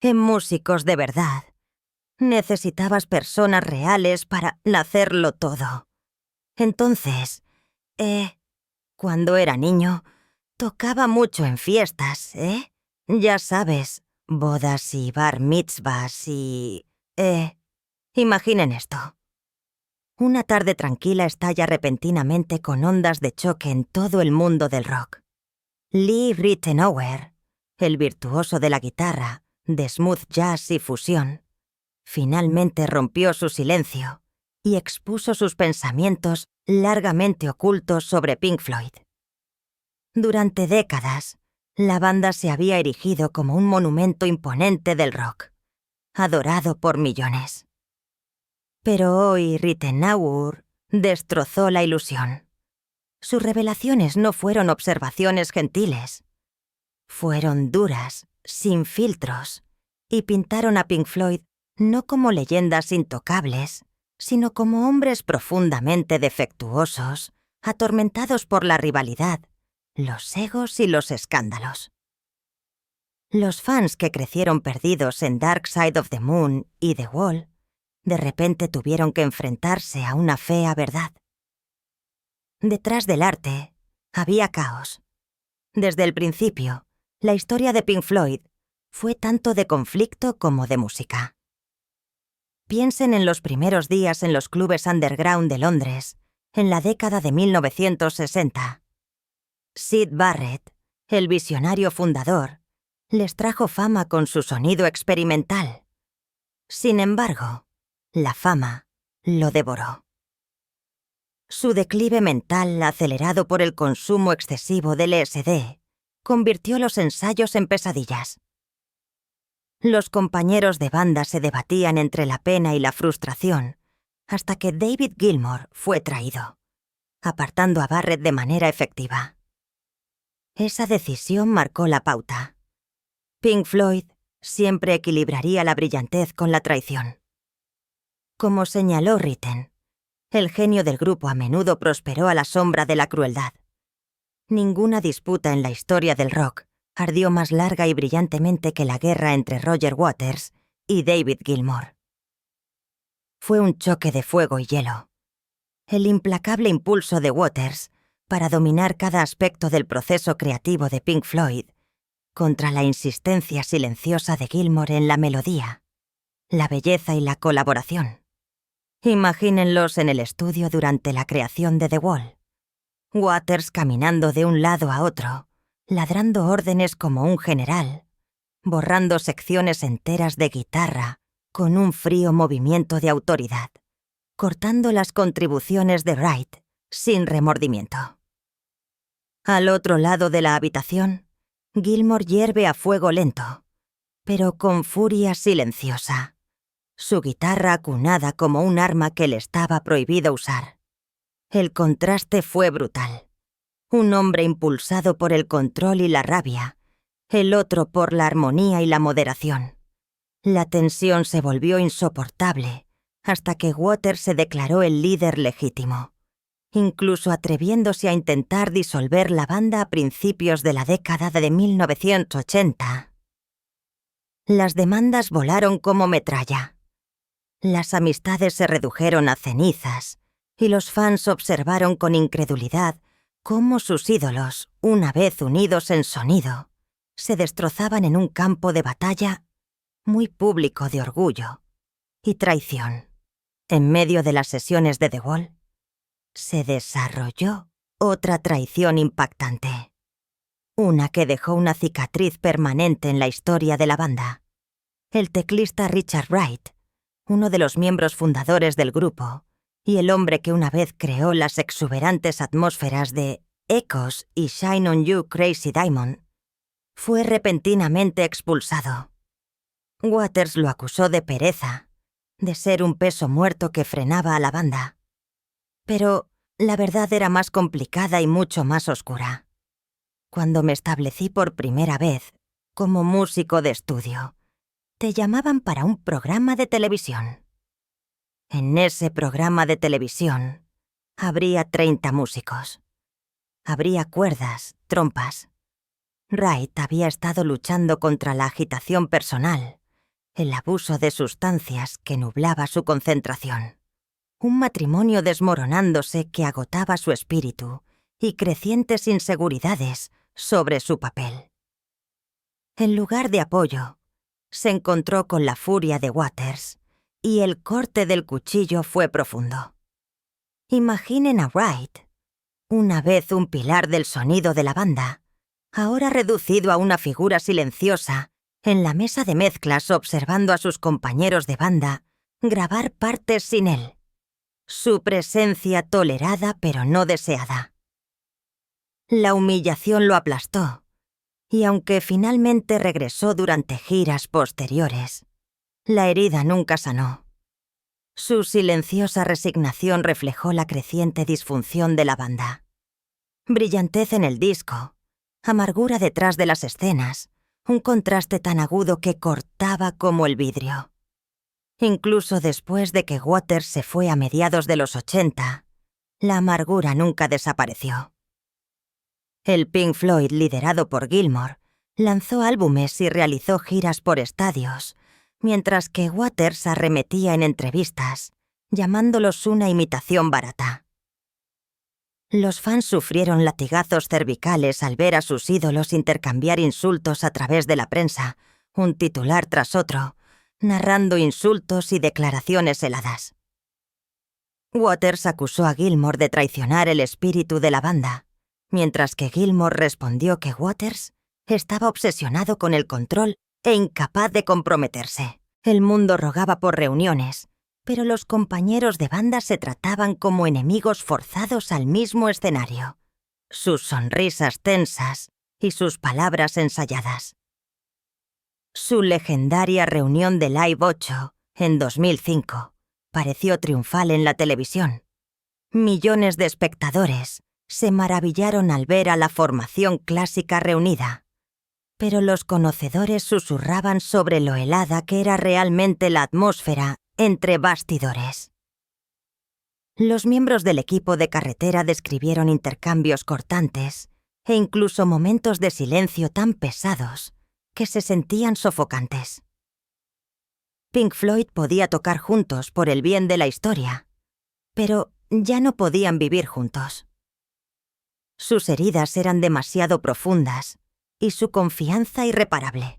en músicos de verdad. Necesitabas personas reales para hacerlo todo. Entonces, cuando era niño, tocaba mucho en fiestas, Ya sabes, bodas y bar mitzvahs y... imaginen esto. Una tarde tranquila estalla repentinamente con ondas de choque en todo el mundo del rock. Lee Ritenour, el virtuoso de la guitarra, de smooth jazz y fusión, finalmente rompió su silencio y expuso sus pensamientos largamente ocultos sobre Pink Floyd. Durante décadas, la banda se había erigido como un monumento imponente del rock, adorado por millones. Pero hoy Ritenour destrozó la ilusión. Sus revelaciones no fueron observaciones gentiles. Fueron duras, sin filtros, y pintaron a Pink Floyd no como leyendas intocables, sino como hombres profundamente defectuosos, atormentados por la rivalidad, los egos y los escándalos. Los fans que crecieron perdidos en Dark Side of the Moon y The Wall, de repente tuvieron que enfrentarse a una fea verdad. Detrás del arte había caos. Desde el principio, la historia de Pink Floyd fue tanto de conflicto como de música. Piensen en los primeros días en los clubes underground de Londres, en la década de 1960. Syd Barrett, el visionario fundador, les trajo fama con su sonido experimental. Sin embargo, la fama lo devoró. Su declive mental, acelerado por el consumo excesivo de LSD, convirtió los ensayos en pesadillas. Los compañeros de banda se debatían entre la pena y la frustración, hasta que David Gilmour fue traído, apartando a Barrett de manera efectiva. Esa decisión marcó la pauta. Pink Floyd siempre equilibraría la brillantez con la traición. Como señaló Ritten, el genio del grupo a menudo prosperó a la sombra de la crueldad. Ninguna disputa en la historia del rock ardió más larga y brillantemente que la guerra entre Roger Waters y David Gilmour. Fue un choque de fuego y hielo. El implacable impulso de Waters para dominar cada aspecto del proceso creativo de Pink Floyd contra la insistencia silenciosa de Gilmour en la melodía, la belleza y la colaboración. Imagínenlos en el estudio durante la creación de The Wall. Waters caminando de un lado a otro, ladrando órdenes como un general, borrando secciones enteras de guitarra con un frío movimiento de autoridad, cortando las contribuciones de Wright sin remordimiento. Al otro lado de la habitación, Gilmour hierve a fuego lento, pero con furia silenciosa, su guitarra acunada como un arma que le estaba prohibido usar. El contraste fue brutal. Un hombre impulsado por el control y la rabia, el otro por la armonía y la moderación. La tensión se volvió insoportable hasta que Waters se declaró el líder legítimo, incluso atreviéndose a intentar disolver la banda a principios de la década de 1980. Las demandas volaron como metralla. Las amistades se redujeron a cenizas y los fans observaron con incredulidad cómo sus ídolos, una vez unidos en sonido, se destrozaban en un campo de batalla muy público de orgullo y traición. En medio de las sesiones de The Wall, se desarrolló otra traición impactante. Una que dejó una cicatriz permanente en la historia de la banda. El teclista Richard Wright, uno de los miembros fundadores del grupo, y el hombre que una vez creó las exuberantes atmósferas de Echoes y Shine on You Crazy Diamond, fue repentinamente expulsado. Waters lo acusó de pereza, de ser un peso muerto que frenaba a la banda. Pero la verdad era más complicada y mucho más oscura. Cuando me establecí por primera vez como músico de estudio, te llamaban para un programa de televisión. En ese programa de televisión habría 30 músicos. Habría cuerdas, trompas. Wright había estado luchando contra la agitación personal, el abuso de sustancias que nublaba su concentración. Un matrimonio desmoronándose que agotaba su espíritu y crecientes inseguridades sobre su papel. En lugar de apoyo, se encontró con la furia de Waters y el corte del cuchillo fue profundo. Imaginen a Wright, una vez un pilar del sonido de la banda, ahora reducido a una figura silenciosa en la mesa de mezclas observando a sus compañeros de banda grabar partes sin él. Su presencia tolerada pero no deseada. La humillación lo aplastó, y aunque finalmente regresó durante giras posteriores, la herida nunca sanó. Su silenciosa resignación reflejó la creciente disfunción de la banda. Brillantez en el disco, amargura detrás de las escenas, un contraste tan agudo que cortaba como el vidrio. Incluso después de que Waters se fue a mediados de los 80, la amargura nunca desapareció. El Pink Floyd, liderado por Gilmour, lanzó álbumes y realizó giras por estadios, mientras que Waters arremetía en entrevistas, llamándolos una imitación barata. Los fans sufrieron latigazos cervicales al ver a sus ídolos intercambiar insultos a través de la prensa, un titular tras otro, narrando insultos y declaraciones heladas. Waters acusó a Gilmour de traicionar el espíritu de la banda, mientras que Gilmour respondió que Waters estaba obsesionado con el control e incapaz de comprometerse. El mundo rogaba por reuniones, pero los compañeros de banda se trataban como enemigos forzados al mismo escenario, sus sonrisas tensas y sus palabras ensayadas. Su legendaria reunión de Live 8, en 2005, pareció triunfal en la televisión. Millones de espectadores se maravillaron al ver a la formación clásica reunida, pero los conocedores susurraban sobre lo helada que era realmente la atmósfera entre bastidores. Los miembros del equipo de carretera describieron intercambios cortantes e incluso momentos de silencio tan pesados que se sentían sofocantes. Pink Floyd podía tocar juntos por el bien de la historia, pero ya no podían vivir juntos. Sus heridas eran demasiado profundas y su confianza irreparable.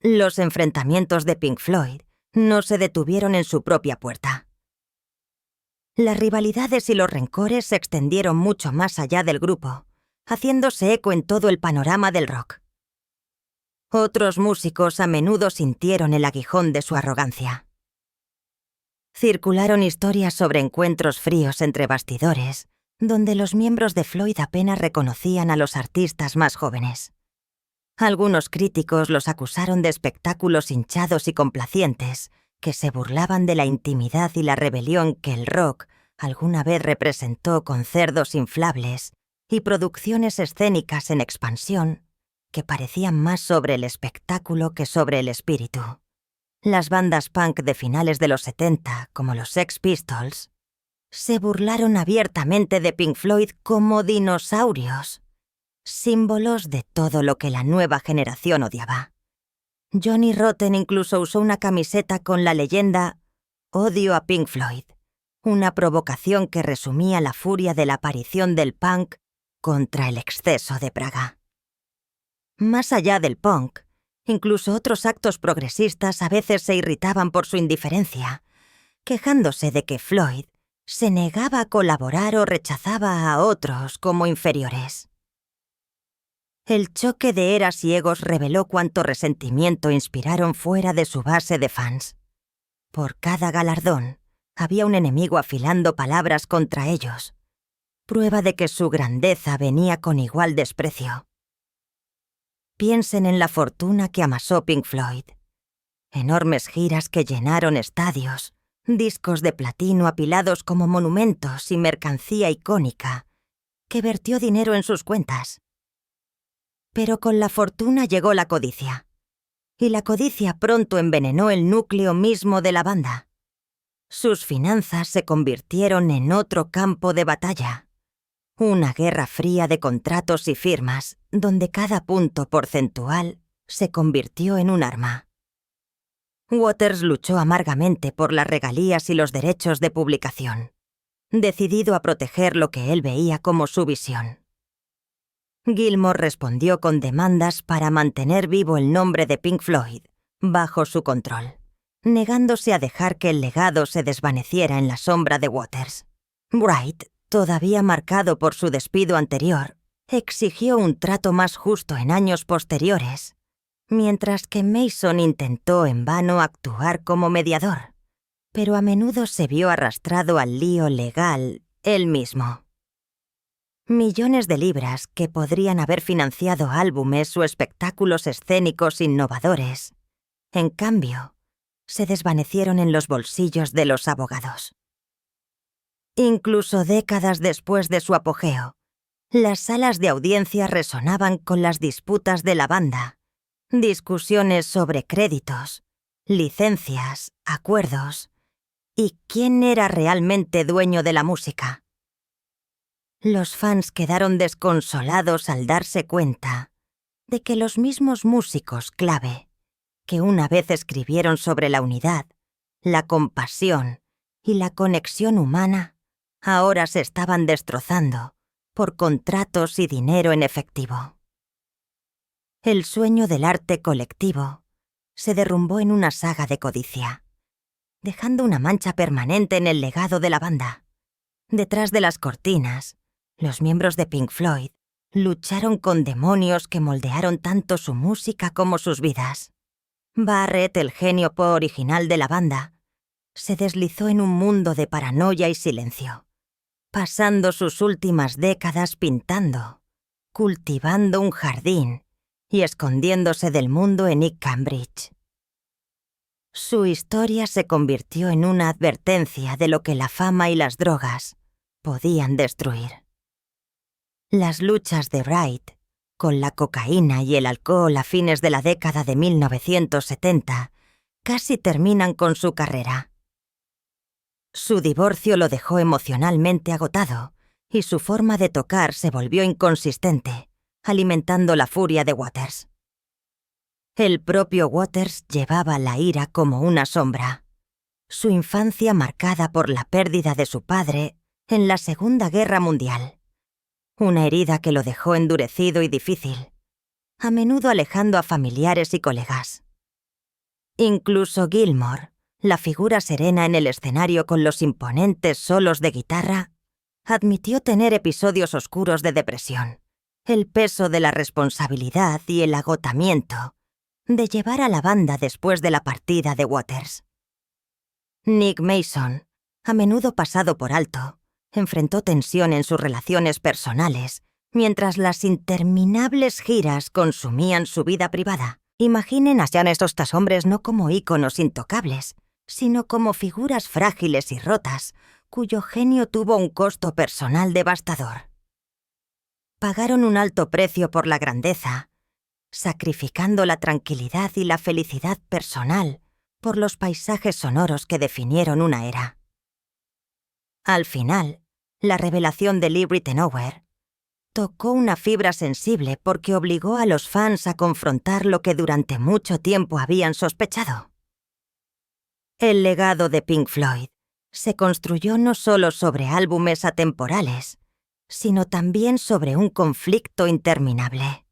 Los enfrentamientos de Pink Floyd no se detuvieron en su propia puerta. Las rivalidades y los rencores se extendieron mucho más allá del grupo, haciéndose eco en todo el panorama del rock. Otros músicos a menudo sintieron el aguijón de su arrogancia. Circularon historias sobre encuentros fríos entre bastidores, donde los miembros de Floyd apenas reconocían a los artistas más jóvenes. Algunos críticos los acusaron de espectáculos hinchados y complacientes, que se burlaban de la intimidad y la rebelión que el rock alguna vez representó con cerdos inflables y producciones escénicas en expansión que parecían más sobre el espectáculo que sobre el espíritu. Las bandas punk de finales de los 70, como los Sex Pistols, se burlaron abiertamente de Pink Floyd como dinosaurios, símbolos de todo lo que la nueva generación odiaba. Johnny Rotten incluso usó una camiseta con la leyenda «Odio a Pink Floyd», una provocación que resumía la furia de la aparición del punk contra el exceso de Praga. Más allá del punk, incluso otros actos progresistas a veces se irritaban por su indiferencia, quejándose de que Floyd se negaba a colaborar o rechazaba a otros como inferiores. El choque de eras y egos reveló cuánto resentimiento inspiraron fuera de su base de fans. Por cada galardón, había un enemigo afilando palabras contra ellos, prueba de que su grandeza venía con igual desprecio. Piensen en la fortuna que amasó Pink Floyd. Enormes giras que llenaron estadios, discos de platino apilados como monumentos y mercancía icónica, que vertió dinero en sus cuentas. Pero con la fortuna llegó la codicia, y la codicia pronto envenenó el núcleo mismo de la banda. Sus finanzas se convirtieron en otro campo de batalla. Una guerra fría de contratos y firmas, donde cada punto porcentual se convirtió en un arma. Waters luchó amargamente por las regalías y los derechos de publicación, decidido a proteger lo que él veía como su visión. Gilmour respondió con demandas para mantener vivo el nombre de Pink Floyd bajo su control, negándose a dejar que el legado se desvaneciera en la sombra de Waters. Wright, todavía marcado por su despido anterior, exigió un trato más justo en años posteriores, mientras que Mason intentó en vano actuar como mediador, pero a menudo se vio arrastrado al lío legal él mismo. Millones de libras que podrían haber financiado álbumes o espectáculos escénicos innovadores, en cambio, se desvanecieron en los bolsillos de los abogados. Incluso décadas después de su apogeo, las salas de audiencia resonaban con las disputas de la banda, discusiones sobre créditos, licencias, acuerdos y quién era realmente dueño de la música. Los fans quedaron desconsolados al darse cuenta de que los mismos músicos clave, que una vez escribieron sobre la unidad, la compasión y la conexión humana, ahora se estaban destrozando por contratos y dinero en efectivo. El sueño del arte colectivo se derrumbó en una saga de codicia, dejando una mancha permanente en el legado de la banda. Detrás de las cortinas, los miembros de Pink Floyd lucharon con demonios que moldearon tanto su música como sus vidas. Barrett, el genio original de la banda, se deslizó en un mundo de paranoia y silencio, pasando sus últimas décadas pintando, cultivando un jardín y escondiéndose del mundo en East Cambridge. Su historia se convirtió en una advertencia de lo que la fama y las drogas podían destruir. Las luchas de Wright con la cocaína y el alcohol a fines de la década de 1970 casi terminan con su carrera. Su divorcio lo dejó emocionalmente agotado y su forma de tocar se volvió inconsistente, alimentando la furia de Waters. El propio Waters llevaba la ira como una sombra. Su infancia marcada por la pérdida de su padre en la Segunda Guerra Mundial. Una herida que lo dejó endurecido y difícil, a menudo alejando a familiares y colegas. Incluso Gilmour, la figura serena en el escenario con los imponentes solos de guitarra, admitió tener episodios oscuros de depresión, el peso de la responsabilidad y el agotamiento de llevar a la banda después de la partida de Waters. Nick Mason, a menudo pasado por alto, enfrentó tensión en sus relaciones personales, mientras las interminables giras consumían su vida privada. Imaginen a estos hombres no como íconos intocables, sino como figuras frágiles y rotas, cuyo genio tuvo un costo personal devastador. Pagaron un alto precio por la grandeza, sacrificando la tranquilidad y la felicidad personal por los paisajes sonoros que definieron una era. Al final, la revelación de Lee Ritenour tocó una fibra sensible porque obligó a los fans a confrontar lo que durante mucho tiempo habían sospechado. El legado de Pink Floyd se construyó no solo sobre álbumes atemporales, sino también sobre un conflicto interminable.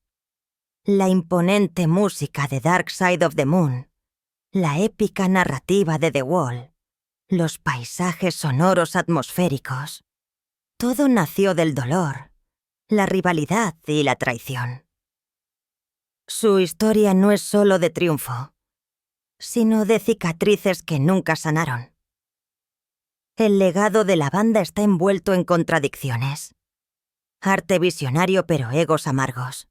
La imponente música de Dark Side of the Moon, la épica narrativa de The Wall, los paisajes sonoros atmosféricos. Todo nació del dolor, la rivalidad y la traición. Su historia no es solo de triunfo, sino de cicatrices que nunca sanaron. El legado de la banda está envuelto en contradicciones. Arte visionario pero egos amargos.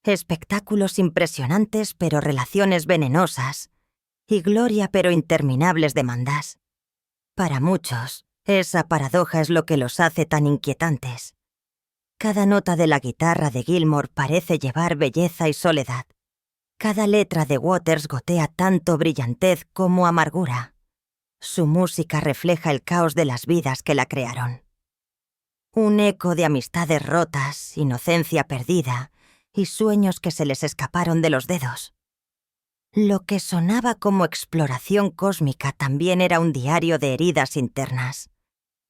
Espectáculos impresionantes pero relaciones venenosas. Y gloria pero interminables demandas. Para muchos, esa paradoja es lo que los hace tan inquietantes. Cada nota de la guitarra de Gilmour parece llevar belleza y soledad. Cada letra de Waters gotea tanto brillantez como amargura. Su música refleja el caos de las vidas que la crearon. Un eco de amistades rotas, inocencia perdida y sueños que se les escaparon de los dedos. Lo que sonaba como exploración cósmica también era un diario de heridas internas.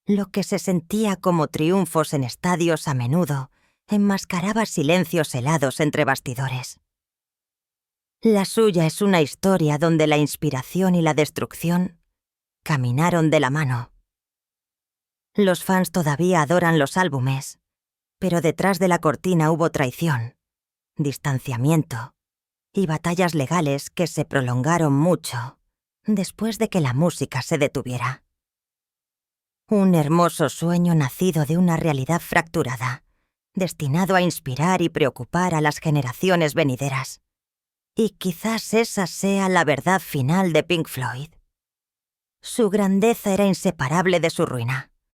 Lo que se sentía como triunfos en estadios a menudo enmascaraba silencios helados entre bastidores. La suya es una historia donde la inspiración y la destrucción caminaron de la mano. Los fans todavía adoran los álbumes, pero detrás de la cortina hubo traición, distanciamiento y batallas legales que se prolongaron mucho después de que la música se detuviera. Un hermoso sueño nacido de una realidad fracturada, destinado a inspirar y preocupar a las generaciones venideras. Y quizás esa sea la verdad final de Pink Floyd. Su grandeza era inseparable de su ruina.